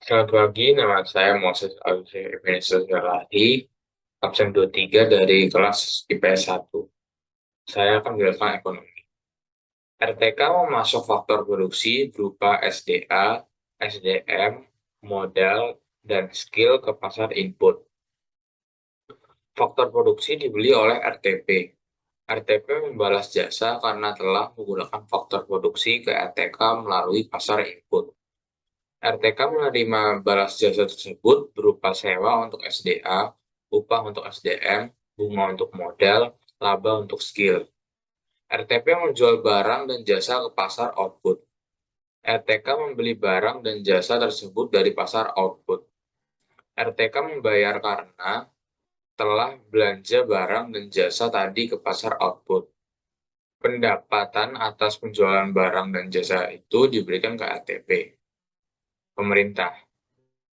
Selamat pagi, nama saya Moses Alfie Ebenezer Galadi, absen 23 dari kelas IPS 1. Saya akan menjelaskan ekonomi. RTK memasuk faktor produksi berupa SDA, SDM, modal, dan skill ke pasar input. Faktor produksi dibeli oleh RTP. RTP membalas jasa karena telah menggunakan faktor produksi ke RTK melalui pasar input. RTK menerima balas jasa tersebut berupa sewa untuk SDA, upah untuk SDM, bunga untuk modal, laba untuk skill. RTP menjual barang dan jasa ke pasar output. RTK membeli barang dan jasa tersebut dari pasar output. RTK membayar karena telah belanja barang dan jasa tadi ke pasar output. Pendapatan atas penjualan barang dan jasa itu diberikan ke RTP. Pemerintah.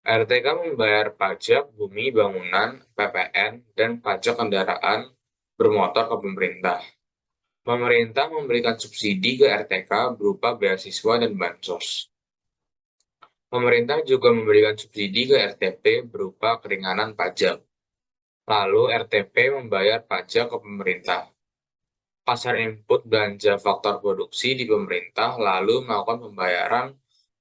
RTK membayar pajak bumi bangunan, PPN, dan pajak kendaraan bermotor ke pemerintah. Pemerintah memberikan subsidi ke RTK berupa beasiswa dan bansos. Pemerintah juga memberikan subsidi ke RTP berupa keringanan pajak. Lalu RTP membayar pajak ke pemerintah. Pasar input belanja faktor produksi di pemerintah lalu melakukan pembayaran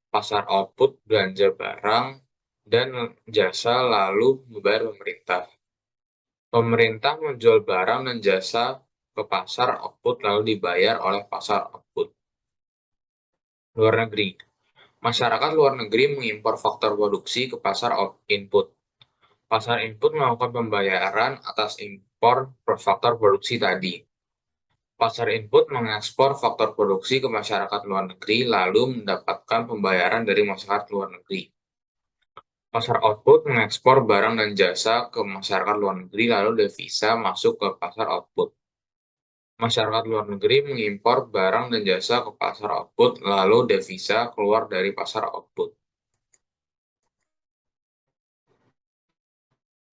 pasar output belanja barang dan jasa lalu membayar pemerintah. Pemerintah menjual barang dan jasa ke pasar output lalu dibayar oleh pasar output. Luar negeri. Masyarakat luar negeri mengimpor faktor produksi ke pasar input. Pasar input melakukan pembayaran atas impor faktor produksi tadi. Pasar input mengekspor faktor produksi ke masyarakat luar negeri lalu mendapatkan pembayaran dari masyarakat luar negeri. Pasar output mengekspor barang dan jasa ke masyarakat luar negeri lalu devisa masuk ke pasar output. Masyarakat luar negeri mengimpor barang dan jasa ke pasar output lalu devisa keluar dari pasar output.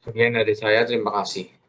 Sekian dari saya, terima kasih.